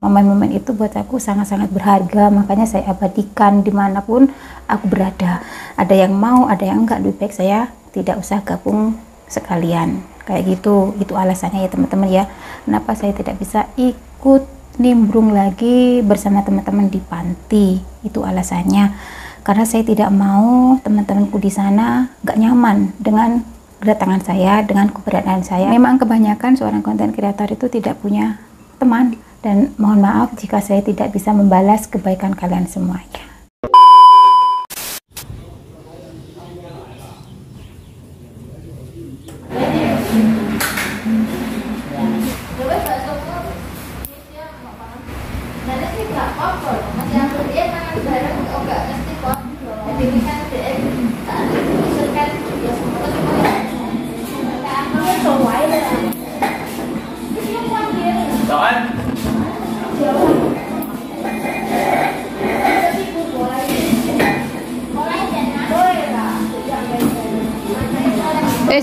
Momen-momen itu buat aku sangat-sangat berharga, makanya saya abadikan dimanapun aku berada. Ada yang mau, ada yang enggak, lebih baik saya tidak usah gabung sekalian. Kayak gitu, itu alasannya ya teman-teman ya. Kenapa saya tidak bisa ikut nimbrung lagi bersama teman-teman di panti, itu alasannya. Karena saya tidak mau teman-temanku di sana enggak nyaman dengan kedatangan saya, dengan keberadaan saya. Memang kebanyakan seorang konten kreator itu tidak punya teman. Dan mohon maaf jika saya tidak bisa membalas kebaikan kalian semuanya.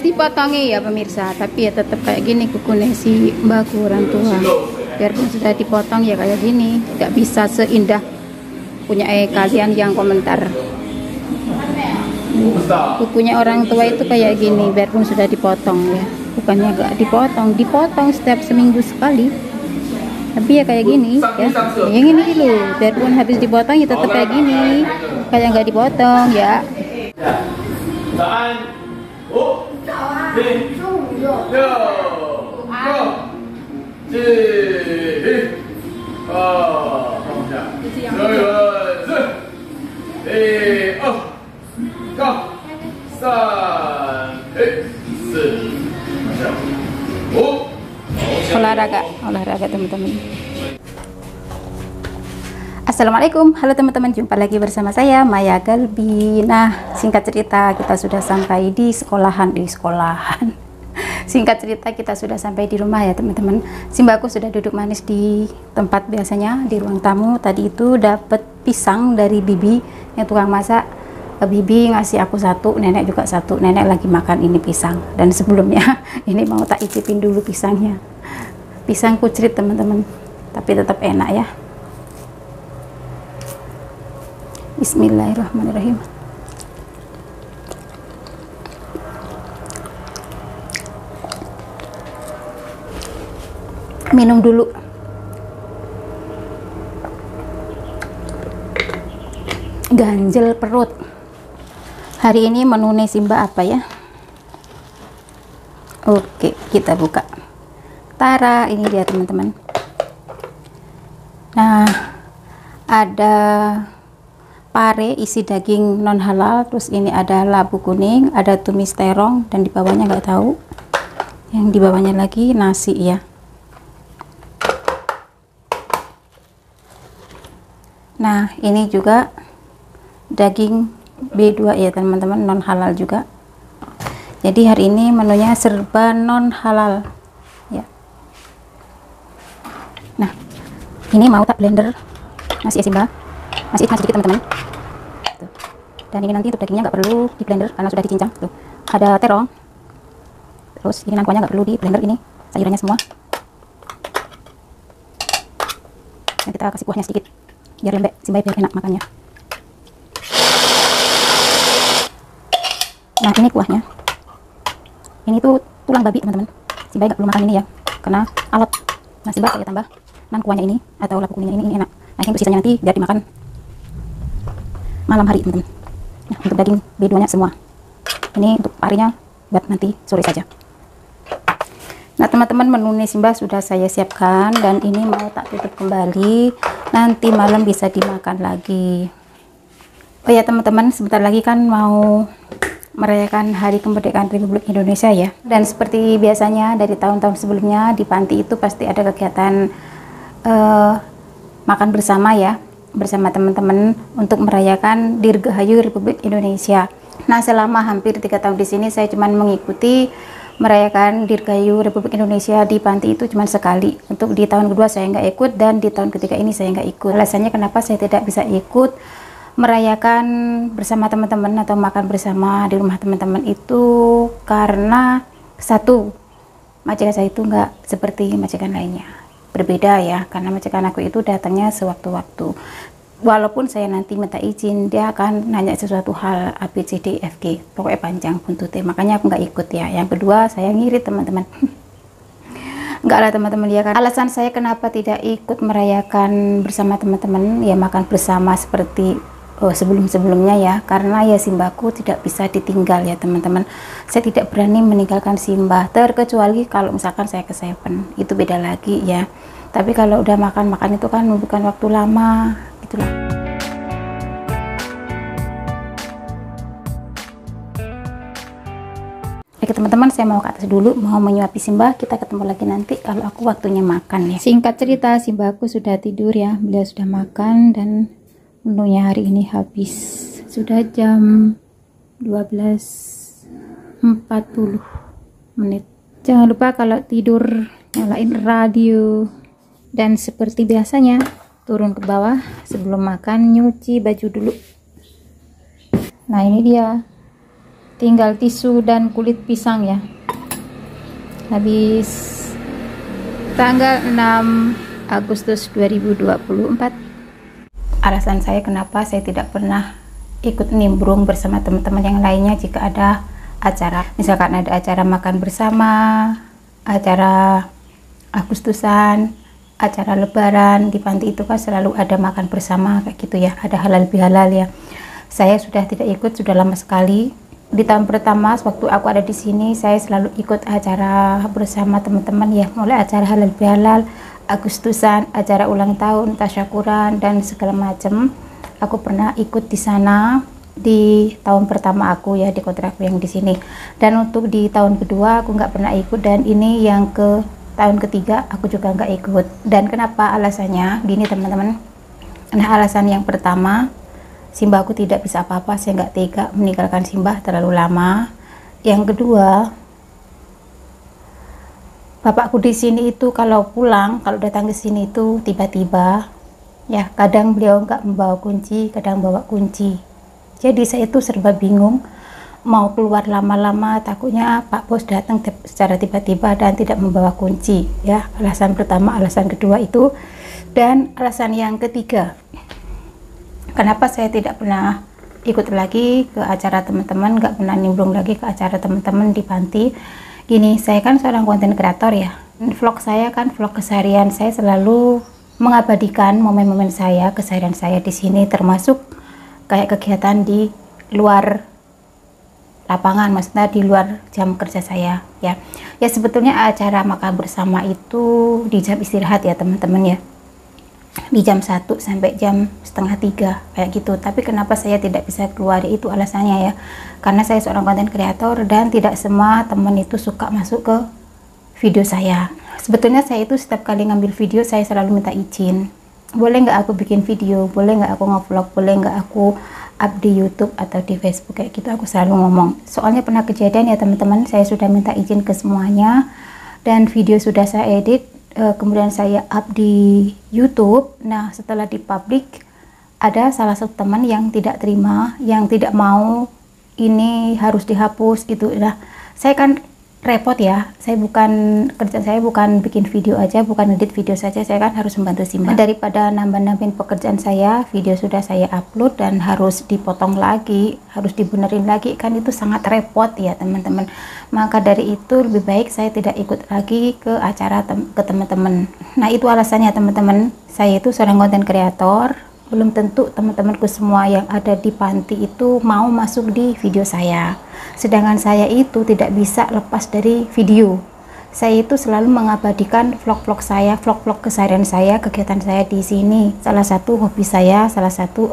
Dipotongnya ya pemirsa, tapi ya tetap kayak gini kukunya si mbakku orang tua. Biarpun sudah dipotong ya kayak gini, nggak bisa seindah punya kalian yang komentar. Kukunya orang tua itu kayak gini, biarpun sudah dipotong ya, bukannya nggak dipotong setiap seminggu sekali. Tapi ya kayak gini ya, yang ini loh, biarpun habis dipotong ya tetap kayak gini, kayak nggak dipotong ya. Olahraga teman-teman. Assalamualaikum, halo teman-teman, jumpa lagi bersama saya Maya Galbi. Nah, singkat cerita kita sudah sampai di sekolahan. Singkat cerita kita sudah sampai di rumah ya teman-teman. Simbaku sudah duduk manis di tempat biasanya di ruang tamu. Tadi itu dapat pisang dari Bibi yang tukang masak. Bibi ngasih aku satu, nenek juga satu. Nenek lagi makan ini pisang. Dan sebelumnya ini mau tak icipin dulu pisangnya. Pisang kucrit teman-teman, tapi tetap enak ya. Bismillahirrahmanirrahim. Minum dulu. Ganjel perut. Hari ini menu Simba apa ya? Oke, kita buka. Tara, ini dia teman-teman. Nah, ada pare isi daging non halal, terus ini ada labu kuning, ada tumis terong, dan di bawahnya nggak tahu. Yang di bawahnya lagi nasi ya. Nah, ini juga daging B2 ya teman-teman, non halal juga. Jadi hari ini menunya serba non halal ya. Nah, ini mau tak blender nasi ya Simba, masih sedikit teman-teman. Dan ini nanti untuk dagingnya nggak perlu di blender karena sudah dicincang. Tuh, ada terong, terus ini nangkuannya nggak perlu di blender, ini sayurannya semua. Dan kita kasih kuahnya sedikit biar lembek Simba, biar enak makannya. Nah, ini kuahnya, ini tuh tulang babi teman-teman. Simba nggak perlu makan ini ya karena alot. Nah, Simba saya tambah nangkuannya ini atau labu kuningnya ini enak. Nah, ini untuk sisanya nanti biar dimakan malam hari teman-teman. Nah, untuk daging B2 nya semua, ini untuk parinya buat nanti sore saja. Nah teman-teman, menu Simba sudah saya siapkan dan ini mau tak tutup kembali, nanti malam bisa dimakan lagi. Oh ya teman-teman, sebentar lagi kan mau merayakan Hari Kemerdekaan Republik Indonesia ya. Dan seperti biasanya dari tahun-tahun sebelumnya di panti itu pasti ada kegiatan makan bersama ya, bersama teman-teman untuk merayakan Dirgahayu Republik Indonesia. Nah, selama hampir 3 tahun di sini saya cuma mengikuti merayakan Dirgahayu Republik Indonesia di panti itu cuma sekali. Untuk di tahun kedua saya nggak ikut dan di tahun ketiga ini saya nggak ikut. Alasannya kenapa saya tidak bisa ikut merayakan bersama teman-teman atau makan bersama di rumah teman-teman itu karena satu, majikan saya itu nggak seperti majikan lainnya. berbeda ya, karena majikan aku itu datangnya sewaktu-waktu. Walaupun saya nanti minta izin, dia akan nanya sesuatu hal A, B, C, D, F, G, pokoknya panjang buntutnya, makanya aku nggak ikut ya. Yang kedua, saya ngirit teman-teman. Enggak lah teman-teman ya kan. Alasan saya kenapa tidak ikut merayakan bersama teman-teman ya, makan bersama seperti sebelum-sebelumnya ya, karena ya Simbaku tidak bisa ditinggal ya teman-teman. Saya tidak berani meninggalkan Simba, terkecuali kalau misalkan saya ke Seven, itu beda lagi ya. Tapi kalau udah makan-makan itu kan membutuhkan waktu lama gitulah. Oke teman-teman, saya mau ke atas dulu, mau menyuapi Simba. Kita ketemu lagi nanti kalau aku waktunya makan ya. Singkat cerita, Simba aku sudah tidur ya, beliau sudah makan dan menunya hari ini habis. Sudah jam 12.40 menit. Jangan lupa kalau tidur nyalain radio, dan seperti biasanya turun ke bawah sebelum makan nyuci baju dulu. Nah ini dia, tinggal tisu dan kulit pisang ya. Habis tanggal 6 Agustus 2024. Alasan saya kenapa saya tidak pernah ikut nimbrung bersama teman-teman yang lainnya jika ada acara, misalkan ada acara makan bersama, acara Agustusan, acara lebaran di panti, itu kan selalu ada makan bersama kayak gitu ya, ada halal bihalal ya. Saya sudah tidak ikut, sudah lama sekali. Di tahun pertama waktu aku ada di sini, saya selalu ikut acara bersama teman-teman ya, mulai acara halal bihalal, Agustusan, acara ulang tahun, tasyakuran dan segala macam. Aku pernah ikut di sana di tahun pertama aku ya, di kontrakku yang di sini. Dan untuk di tahun kedua aku nggak pernah ikut, dan ini yang ke tahun ketiga aku juga nggak ikut. Dan kenapa alasannya gini teman-teman. Nah alasan yang pertama, Simba aku tidak bisa apa-apa, saya nggak tega meninggalkan Simba terlalu lama. Yang kedua, bapakku di sini itu kalau pulang, kalau datang ke sini itu tiba-tiba ya, kadang beliau nggak membawa kunci, kadang bawa kunci. Jadi saya itu serba bingung mau keluar lama-lama, takutnya Pak Bos datang secara tiba-tiba dan tidak membawa kunci ya. Alasan pertama, alasan kedua itu. Dan alasan yang ketiga, kenapa saya tidak pernah ikut lagi ke acara teman-teman, nggak pernah nimbrung lagi ke acara teman-teman di panti. Gini, saya kan seorang konten kreator ya. Vlog saya kan vlog keseharian, saya selalu mengabadikan momen-momen saya, keseharian saya di sini, termasuk kayak kegiatan di luar lapangan, maksudnya di luar jam kerja saya ya. Ya sebetulnya acara makan bersama itu di jam istirahat ya teman-teman ya, di jam 1 sampai jam setengah 3 kayak gitu. Tapi kenapa saya tidak bisa keluar, itu alasannya ya, karena saya seorang konten kreator dan tidak semua teman itu suka masuk ke video saya. Sebetulnya saya itu setiap kali ngambil video saya selalu minta izin, boleh nggak aku bikin video, boleh nggak aku nge-vlog, boleh nggak aku up di YouTube atau di Facebook kayak gitu, aku selalu ngomong. Soalnya pernah kejadian ya teman-teman, saya sudah minta izin ke semuanya dan video sudah saya edit, kemudian saya up di YouTube. Nah setelah dipublik, ada salah satu teman yang tidak terima, yang tidak mau ini harus dihapus gitu. Nah saya kan repot ya, kerjaan saya bukan bikin video aja, bukan edit video saja, saya kan harus membantu Simba. Daripada nambah-nambahin pekerjaan saya, video sudah saya upload dan harus dipotong lagi, harus dibenerin lagi, kan itu sangat repot ya teman-teman. Maka dari itu lebih baik saya tidak ikut lagi ke acara ke teman-teman. Nah itu alasannya teman-teman, saya itu seorang konten kreator, belum tentu teman-temanku semua yang ada di panti itu mau masuk di video saya. Sedangkan saya itu tidak bisa lepas dari video. Saya itu selalu mengabadikan vlog-vlog saya, vlog-vlog keseharian saya, kegiatan saya di sini. Salah satu hobi saya, salah satu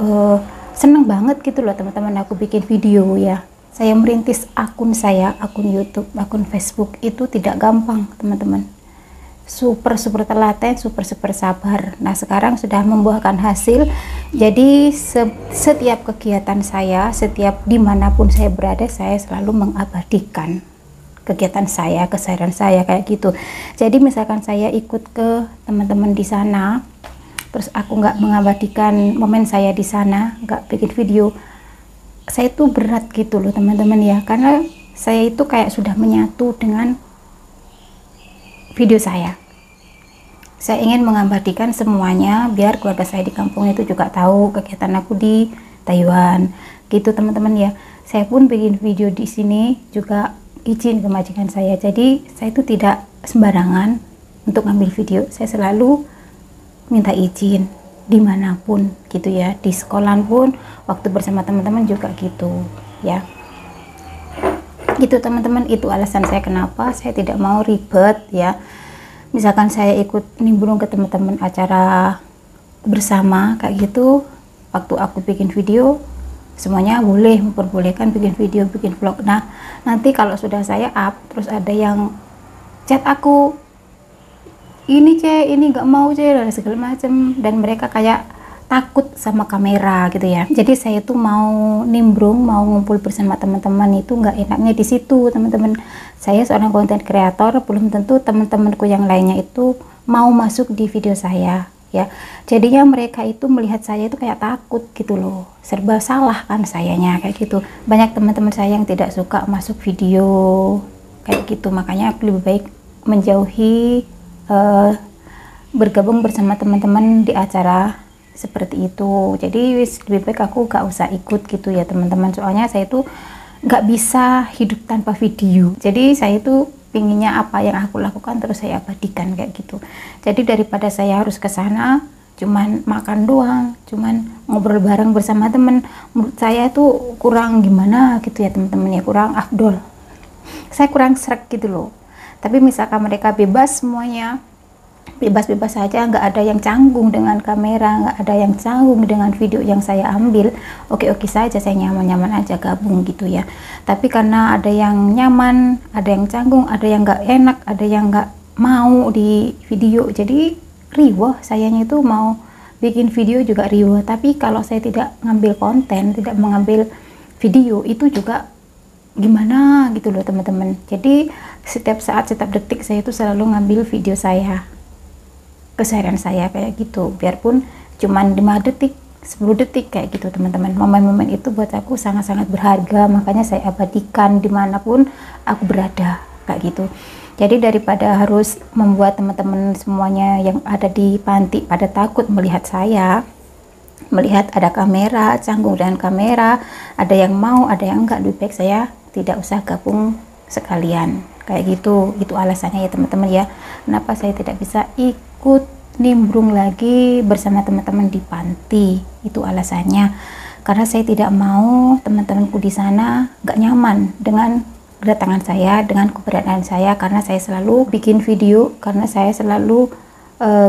seneng banget gitu loh teman-teman, aku bikin video ya. Saya merintis akun saya, akun YouTube, akun Facebook itu tidak gampang teman-teman. Super telaten, super sabar. Nah sekarang sudah membuahkan hasil. Jadi setiap kegiatan saya, setiap dimanapun saya berada, saya selalu mengabadikan kegiatan saya, keseharian saya kayak gitu. Jadi misalkan saya ikut ke teman-teman di sana, terus aku nggak mengabadikan momen saya di sana, nggak bikin video, saya itu berat gitu loh teman-teman ya, karena saya itu kayak sudah menyatu dengan video saya. Saya ingin mengabadikan semuanya biar keluarga saya di kampung itu juga tahu kegiatan aku di Taiwan. Gitu teman-teman ya. Saya pun bikin video di sini juga izin ke majikan saya. Jadi saya itu tidak sembarangan untuk ngambil video. Saya selalu minta izin dimanapun gitu ya. Di sekolah pun, waktu bersama teman-teman juga gitu ya. Gitu teman-teman, itu alasan saya kenapa saya tidak mau ribet ya. Misalkan saya ikut nimbrung ke teman-teman acara bersama kayak gitu, waktu aku bikin video semuanya boleh, memperbolehkan bikin video, bikin vlog. Nah nanti kalau sudah saya up terus ada yang chat aku, ini ini nggak mau dan segala macam, dan mereka kayak takut sama kamera gitu ya. Jadi saya tuh mau nimbrung, mau ngumpul bersama teman-teman itu nggak enaknya di situ teman-teman. Saya seorang konten kreator, belum tentu teman-temanku yang lainnya itu mau masuk di video saya ya. Jadinya mereka itu melihat saya itu kayak takut gitu loh, serba salah kan sayanya kayak gitu. Banyak teman-teman saya yang tidak suka masuk video kayak gitu, makanya aku lebih baik menjauhi, bergabung bersama teman-teman di acara seperti itu. Jadi lebih baik aku gak usah ikut gitu ya teman-teman, soalnya saya itu gak bisa hidup tanpa video. Jadi saya itu pinginnya apa yang aku lakukan terus saya abadikan kayak gitu. Jadi daripada saya harus ke sana cuman makan doang, cuman ngobrol bareng bersama temen, menurut saya itu kurang gimana gitu ya teman-teman ya, kurang afdol. Saya kurang srek gitu loh. Tapi misalkan mereka bebas semuanya, bebas-bebas saja, nggak ada yang canggung dengan kamera, nggak ada yang canggung dengan video yang saya ambil, oke-oke saja, saya nyaman-nyaman aja gabung gitu ya. Tapi karena ada yang nyaman, ada yang canggung, ada yang nggak enak, ada yang nggak mau di video, jadi riweh sayanya itu mau bikin video juga riweh. Tapi kalau saya tidak ngambil konten, tidak mengambil video, itu juga gimana gitu loh teman-teman. Jadi setiap saat, setiap detik saya itu selalu ngambil video saya, keseharian saya kayak gitu, biarpun cuman 5 detik, 10 detik kayak gitu teman-teman. Momen-momen itu buat aku sangat-sangat berharga, makanya saya abadikan dimanapun aku berada kayak gitu. Jadi daripada harus membuat teman-teman semuanya yang ada di panti pada takut melihat saya, melihat ada kamera, canggung dengan kamera, ada yang mau, ada yang enggak, lebih baik saya tidak usah gabung sekalian kayak gitu. Itu alasannya ya teman-teman ya, kenapa saya tidak bisa ikut nimbrung lagi bersama teman-teman di panti. Itu alasannya, karena saya tidak mau teman-temanku di sana nggak nyaman dengan kedatangan saya, dengan keberadaan saya, karena saya selalu bikin video, karena saya selalu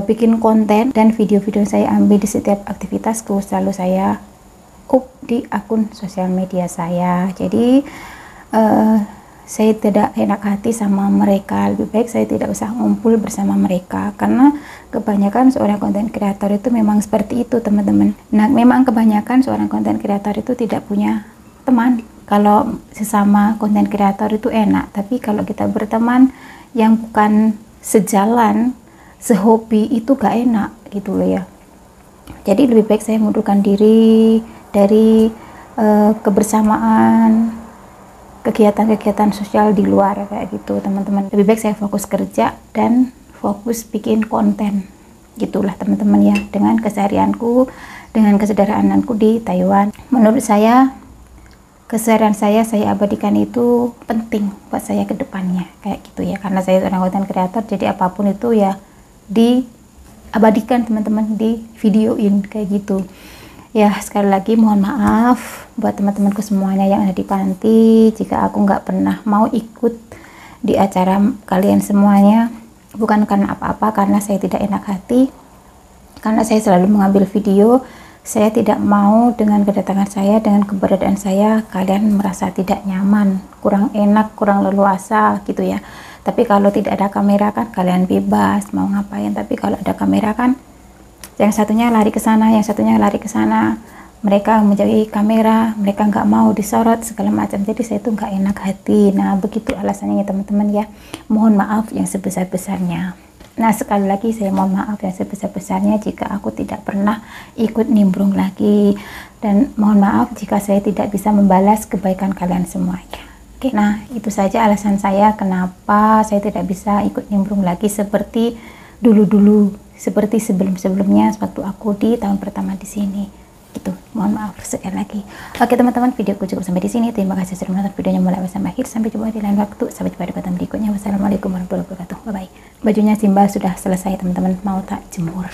bikin konten, dan video-video saya ambil di setiap aktivitasku selalu saya up di akun sosial media saya. Jadi saya tidak enak hati sama mereka, lebih baik saya tidak usah ngumpul bersama mereka, karena kebanyakan seorang konten kreator itu memang seperti itu teman-teman. Nah memang kebanyakan seorang konten kreator itu tidak punya teman. Kalau sesama konten kreator itu enak, tapi kalau kita berteman yang bukan sejalan, sehobi, itu gak enak gitu loh ya. Jadi lebih baik saya mundurkan diri dari kebersamaan, kegiatan-kegiatan sosial di luar kayak gitu teman-teman. Lebih baik saya fokus kerja dan fokus bikin konten gitulah teman-teman ya, dengan keseharianku, dengan kesederhanaanku di Taiwan. Menurut saya keseharian saya abadikan itu penting buat saya ke depannya kayak gitu ya, karena saya seorang konten kreator, jadi apapun itu ya diabadikan teman-teman, di videoin kayak gitu ya. Sekali lagi mohon maaf buat teman-temanku semuanya yang ada di panti, jika aku nggak pernah mau ikut di acara kalian semuanya, bukan karena apa-apa, karena saya tidak enak hati, karena saya selalu mengambil video. Saya tidak mau dengan kedatangan saya, dengan keberadaan saya, kalian merasa tidak nyaman, kurang enak, kurang leluasa gitu ya. Tapi kalau tidak ada kamera kan kalian bebas mau ngapain, tapi kalau ada kamera kan yang satunya lari ke sana, yang satunya lari ke sana, mereka menjauhi kamera, mereka nggak mau disorot segala macam, jadi saya tuh nggak enak hati. Nah begitu alasannya ya teman-teman ya, mohon maaf yang sebesar-besarnya. Nah sekali lagi saya mohon maaf yang sebesar-besarnya jika aku tidak pernah ikut nimbrung lagi, dan mohon maaf jika saya tidak bisa membalas kebaikan kalian semuanya. Oke, nah itu saja alasan saya kenapa saya tidak bisa ikut nimbrung lagi seperti dulu-dulu. seperti sebelum-sebelumnya waktu aku di tahun pertama di sini gitu. Mohon maaf sekali lagi. Oke teman-teman, videoku cukup sampai di sini. Terima kasih sudah menonton videonya mulai awal sampai akhir. Sampai jumpa di lain waktu. Sampai jumpa di konten berikutnya. Wassalamualaikum warahmatullahi wabarakatuh. Bye bye. Bajunya Simba sudah selesai teman-teman, mau tak jemur.